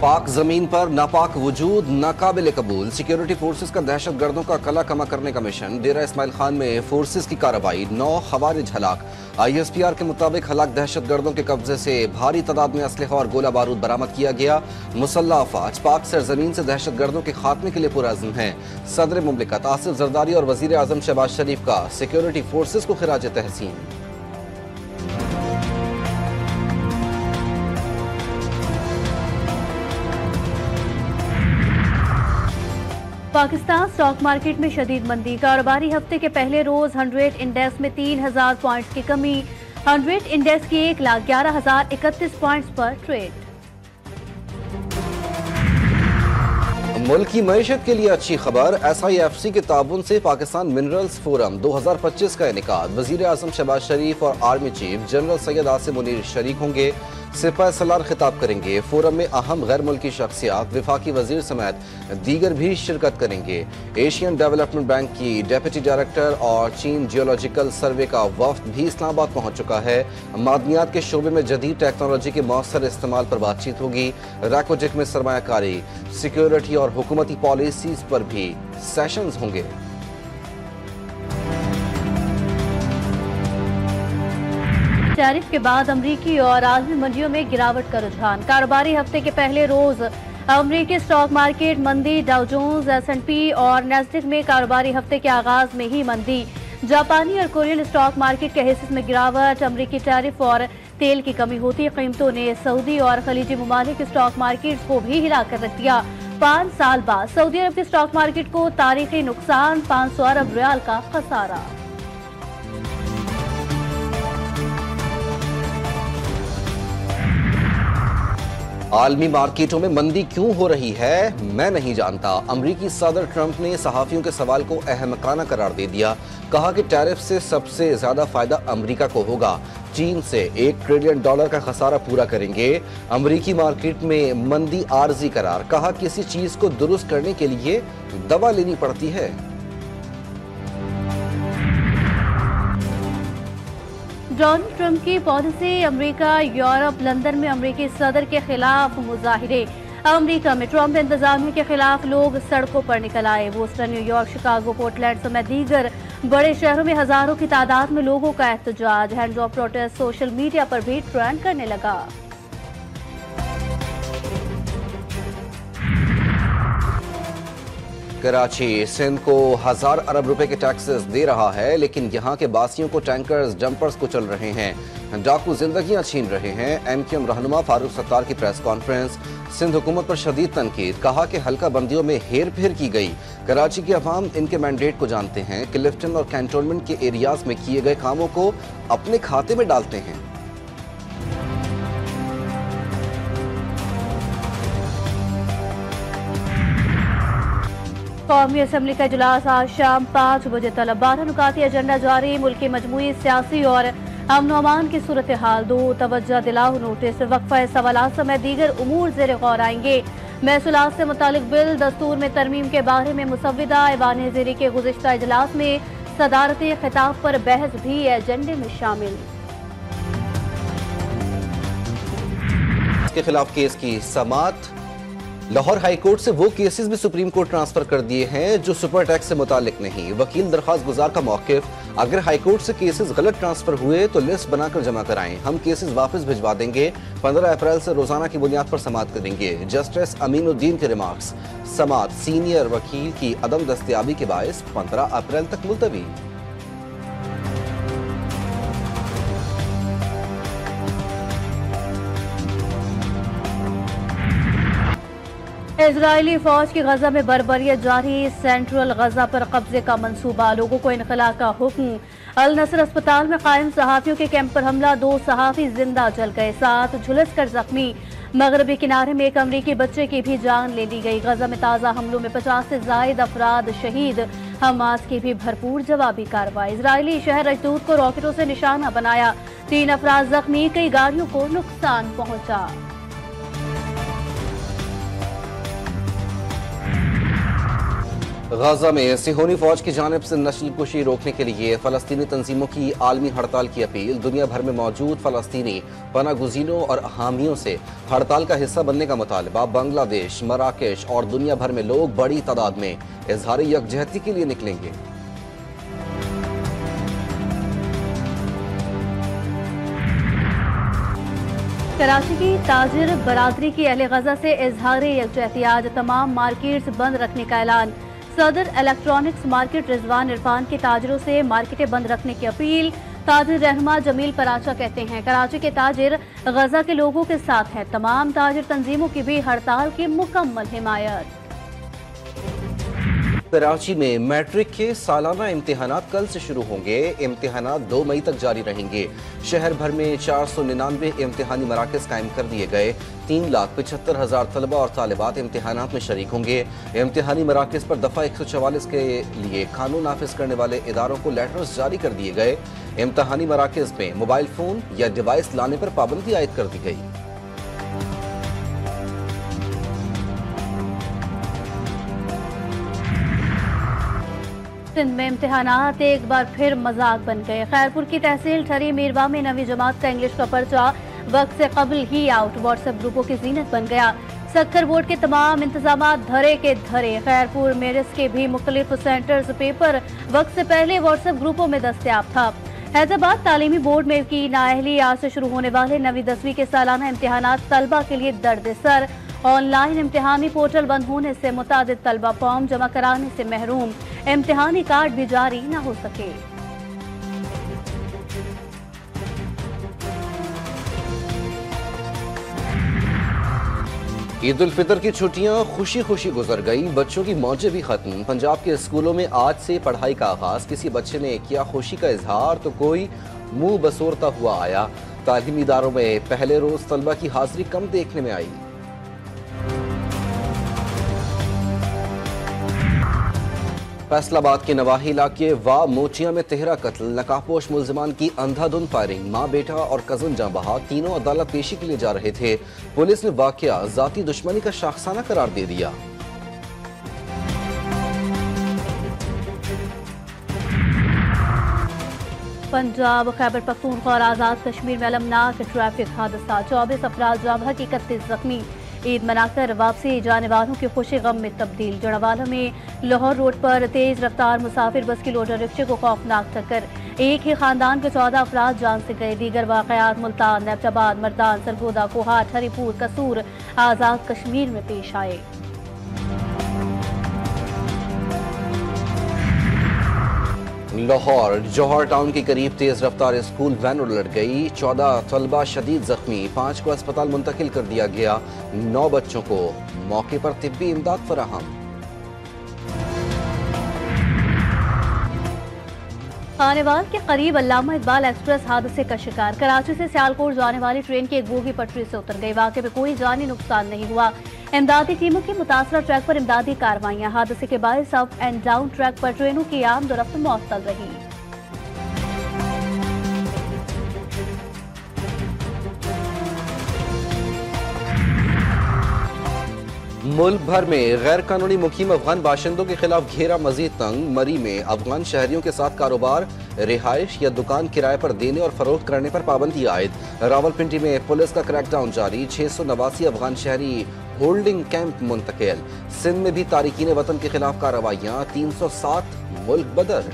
पाक जमीन पर नापाक वजूद नाकाबिल कबूल। सिक्योरिटी फोर्सेस का दहशत गर्दों का कला कमा करने का मिशन। डेरा इस्माइल खान में फोर्सेस की कार्रवाई, 9 खवारिज हलाक। ISPR के मुताबिक हलाक दहशत गर्दों के कब्जे से भारी तादाद में असलहा और गोला बारूद बरामद किया गया। मुसल्लह अफवाज पाक सरजमीन से दहशत गर्दों के खात्मे के लिए पुरअज़्म है। सदर मुमलिकत आसिफ जरदारी और वजीर आजम शहबाज शरीफ का सिक्योरिटी फोर्सेस को खिराज तहसीन। पाकिस्तान स्टॉक मार्केट में शदीद मंदी। कारोबारी हफ्ते के पहले रोज 100 इंडेक्स में 3000 पॉइंट्स की कमी। 100 इंडेक्स की 1,11,031 पॉइंट्स पर ट्रेड। मुल्क की मईशत के लिए अच्छी खबर। SIFC के ताबुन से पाकिस्तान मिनरल्स फोरम 2025 का इनेकाद। वजीर आजम शहबाज शरीफ और army chief general Syed Asim Munir शरीक होंगे। सिपाह सलार खिताब करेंगे। फोरम में अहम गैर मुल्की शख्सियात, विफाकी वजीर समेत दीगर भी शिरकत करेंगे। एशियन डेवलपमेंट बैंक की डेप्यूटी डायरेक्टर और चीन जियोलॉजिकल सर्वे का वफ्द भी इस्लामाबाद पहुंच चुका है। मादनियात के शोबे में जदीद टेक्नोलॉजी के मौसर इस्तेमाल पर बातचीत होगी। रैकोटेक में सरमायाकारी, सिक्योरिटी और हुकूमती पॉलिसीज पर भी सेशंस होंगे। टैरिफ के बाद अमरीकी और आलमी मंडियों में गिरावट का रुझान। कारोबारी हफ्ते के पहले रोज अमरीकी स्टॉक मार्केट मंदी। डाउ जोन्स, S&P और नैस्डैक में कारोबारी हफ्ते के आगाज में ही मंदी। जापानी और कोरियन स्टॉक मार्केट के हिस्से में गिरावट। अमरीकी टैरिफ और तेल की कमी होती कीमतों ने सऊदी और खलीजी ममालिक स्टॉक मार्केट को भी हिला कर रख दिया। 5 साल बाद सऊदी अरब के स्टॉक मार्केट को तारीखी नुकसान, 500 अरब रियाल का खसारा। आलमी मार्केटों में मंदी क्यों हो रही है, मैं नहीं जानता। अमरीकी सदर ट्रंप ने सहाफियों के सवाल को अहमकाना करार दे दिया। कहा कि टैरिफ से सबसे ज्यादा फायदा अमरीका को होगा। चीन से $1 ट्रिलियन का खसारा पूरा करेंगे। अमरीकी मार्केट में मंदी आर्जी करार। कहा किसी चीज को दुरुस्त करने के लिए दवा लेनी पड़ती है। डोनाल्ड ट्रंप की पॉलिसी। अमेरिका, यूरोप, लंदन में अमेरिकी सदर के खिलाफ मुजाहिरे। अमेरिका में ट्रंप इंतजामिया के खिलाफ लोग सड़कों पर निकल आए। बोस्टन, न्यूयॉर्क, शिकागो, पोर्टलैंड समेत दीगर बड़े शहरों में हजारों की तादाद में लोगों का एहतजाज। Hands of protest social media पर भी ट्रेंड करने लगा। कराची सिंध को 1000 अरब रुपए के टैक्सेस दे रहा है, लेकिन यहाँ के बासियों को टैंकर्स, डंपर्स कुचल रहे हैं, डाकू जिंदगियां छीन रहे हैं। MQM रहनुमा फारूक सत्तार की प्रेस कॉन्फ्रेंस। सिंध हुकूमत पर शदीद तनकीद। कहा कि हल्का बंदियों में हेर फेर की गई। कराची के अवाम इनके मैंडेट को जानते हैं कि लिफ्टन और कैंटोनमेंट के एरियाज में किए गए कामों को अपने खाते में डालते हैं। कौमी असम्बली का इजलास आज शाम 5 बजे तलब। 12 नुकाती एजेंडा जारी। मुल्क की मजमूई सियासी और अमन अमान की सूरत हाल। 2 तवज्जो दिलाओ नोटिस। वक्फा सवालात समेत दीगर उमूर ज़ेर गौर आएंगे। महसूलात से मुतालिक बिल, दस्तूर में तरमीम के बारे में मुसव्विदा। ऐवान ज़ेरी के गुज़िश्ता इजलास में सदारती खिताब पर बहस भी एजेंडे में शामिल। के खिलाफ केस की समाअत। लाहौर हाई कोर्ट से वो केसेस भी सुप्रीम कोर्ट ट्रांसफर कर दिए हैं जो सुपर टैक्स से मुतालिक नहीं। वकील दरख्वास्त गुजार का मौकिफ, अगर हाई कोर्ट से केसेस गलत ट्रांसफर हुए तो लिस्ट बनाकर जमा कराएं, हम केसेस वापस भिजवा देंगे। 15 अप्रैल से रोजाना की बुनियाद पर समाअत करेंगे। जस्टिस अमीनुद्दीन के रिमार्क्स। समाअत सीनियर वकील की अदम दस्तयाबी के बायस 15 अप्रैल तक मुलतवी। इजरायली फौज की गजा में बर्बरियत जारी। सेंट्रल गजा पर कब्जे का मंसूबा। लोगों को इनखला का हुक्म। अल नसर अस्पताल में कायम सहाफियों के कैंप पर हमला। 2 सहाफी जिंदा जल गए, 7 झुलस कर जख्मी। मगरबी किनारे में एक अमरीकी बच्चे की भी जान ले ली गई। गजा में ताज़ा हमलों में 50 से जायद अफराद शहीद। हमास की भी भरपूर जवाबी कार्रवाई। इजरायली शहर अशदूद को रॉकेटों से निशाना बनाया। 3 अफराद जख्मी, कई गाड़ियों को नुकसान पहुंचा। गाजा में सिहोनी फौज की जानिब से नस्लकुशी रोकने के लिए फलस्तीनी तंजीमों की आलमी हड़ताल की अपील। दुनिया भर में मौजूद फलस्तीनी पनागुज़ीनों और हामियों से हड़ताल का हिस्सा बनने का मुतालबा। बांग्लादेश, मराकेश और दुनिया भर में लोग बड़ी तादाद में इजहार यकजहती के लिए निकलेंगे। कराची की ताजिर बरादरी की अहले गजा से इजहार यकजहती। आज तमाम मार्केट्स बंद रखने का ऐलान। सदर इलेक्ट्रॉनिक्स मार्केट रिजवान इरफान के ताजिरों से मार्केटें बंद रखने की अपील। ताजिर रहनुमा जमील पराचा कहते हैं कराची के ताजिर गजा के लोगों के साथ हैं। तमाम ताजिर तंजीमों की भी हड़ताल की मुकम्मल हिमायत। कराची में मैट्रिक के सालाना इम्तिहानात कल से शुरू होंगे। इम्तिहानात 2 मई तक जारी रहेंगे। शहर भर में 499 इम्तिहानी मराकज कायम कर दिए गए। 3,75,000 तलबा और तालिबात इम्तिहानात में शरीक होंगे। इम्तिहानी मराकज पर दफा 144 के लिए कानून नाफिज करने वाले इदारों को लेटर्स जारी कर दिए गए। इम्तिहानी मराकज में मोबाइल फोन या डिवाइस लाने पर पाबंदी आयद कर दी गई। सिंध में इम्तिहानात एक बार फिर मजाक बन गए। खैरपुर की तहसील ठरी मीरवा में 9वीं जमात का इंग्लिश का पर्चा वक्त से कबल ही आउट। व्हाट्सएप ग्रुपों की जीनत बन गया। सक्कर बोर्ड के तमाम इंतजाम धरे के धरे। खैरपुर मेरिस के भी मुख्तलिफ सेंटर्स पेपर वक्त से पहले व्हाट्सएप ग्रुपों में दस्तयाब था। हैदराबाद तालीमी बोर्ड में की नाअहली। आज से शुरू होने वाले 9वीं 10वीं के सालाना इम्तिहानात तलबा के लिए दर्द सर। ऑनलाइन इम्तिहानी पोर्टल बंद होने से मुतादिद तलबा फॉर्म जमा कराने से महरूम। इम्तिहानी कार्ड भी जारी न हो सके। ईद उल फितर की छुट्टियां खुशी खुशी गुजर गई। बच्चों की मौजें भी खत्म। पंजाब के स्कूलों में आज से पढ़ाई का आगाज। किसी बच्चे ने किया खुशी का इजहार तो कोई मुंह बसोरता हुआ आया। तालीमी इदारों में पहले रोज तलबा की हाजिरी कम देखने में आई। फैसलाबाद के नवाही इलाके वा मोचिया में तिहरा कत्ल। नकाबपोश मुलजिमान की अंधाधुंध फायरिंग। मां, बेटा और कजन जाँ बहा। तीनों अदालत पेशी के लिए जा रहे थे। पुलिस ने वाकया जाती दुश्मनी का शाखसाना करार दे दिया। पंजाब खैबर पख्तूनख्वा और आजाद कश्मीर में अलमनाक ट्रैफिक हादसा। 24 अफराद जाँ बहक, 31 जख्मी। ईद मनाकर वापसी जाने वालों की खुशी गम में तब्दील। जड़वाला में लाहौर रोड पर तेज रफ्तार मुसाफिर बस की लोडर रिक्शे को खौफनाक टक्कर। एक ही खानदान के 14 अफराद जान से गए। दीगर वाकयात मुल्तान, नैबताबाद, मर्दान, सरगोदा, कोहाट, हरीपुर, कसूर, आजाद कश्मीर में पेश आए। लाहौर जौहर टाउन के करीब तेज रफ्तार स्कूल वैन उलट गई। 14 तलबा शदीद जख्मी। 5 को अस्पताल मुंतकिल कर दिया गया। 9 बच्चों को मौके पर तिब्बी इमदाद फराहम। खानेवाल के करीब अल्लामा इकबाल एक्सप्रेस हादसे का शिकार। कराची से सियालकोट जाने वाली ट्रेन की एक बोगी पटरी से उतर गई। वाकई में कोई जानी नुकसान नहीं हुआ। इमदादी टीमों की मुतासरा ट्रैक पर इमदादी कार्रवाइयां। हादसे के बायस अप एंड डाउन ट्रैक पर ट्रेनों की आमदोरफ्त मुअत्तल रही। मुल्क भर में गैर कानूनी मुकीम अफगान बाशिंदों के खिलाफ घेरा मजीद तंग। मरी में अफगान शहरियों के साथ कारोबार, रिहाइश या दुकान किराए पर देने और फरोख्त करने पर पाबंदी आयद। रावलपिंडी में पुलिस का क्रैकडाउन जारी। 689 अफगान शहरी होल्डिंग कैंप मुंतकिल। सिंध में भी तारिकीन वतन के खिलाफ कार्रवाइयां। 307 मुल्क बदर।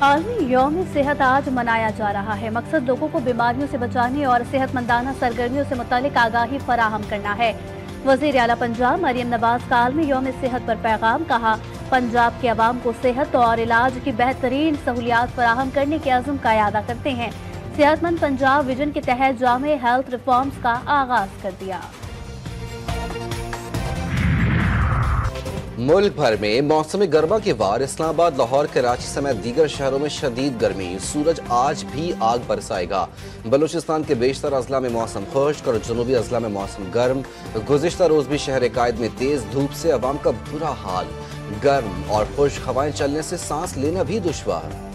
आलमी यौम सेहत आज मनाया जा रहा है। मकसद लोगों को बीमारियों से बचाने और सेहतमंदाना सरगर्मियों से मुतालिक आगाही फराहम करना है। वज़ीर आला पंजाब मरियम नवाज का आलमी यौम सेहत पर पैगाम। कहा, पंजाब के अवाम को सेहत और इलाज की बेहतरीन सहूलियात फराहम करने के अज़्म का इरादा करते हैं। सेहतमंद पंजाब विजन के तहत जामे हेल्थ रिफॉर्म्स का आगाज कर दिया। मुल्क भर में मौसम गर्मा के वार। इस्लामाबाद, लाहौर, कराची समेत दीगर शहरों में शदीद गर्मी। सूरज आज भी आग बरसाएगा। बलूचिस्तान के बेशतर अजला में मौसम खुश्क और जनूबी अजला में मौसम गर्म। गुज़िश्ता रोज भी शहर कायद में तेज धूप से अवाम का बुरा हाल। गर्म और खुश्क हवाएं चलने से सांस लेना भी दुश्वार।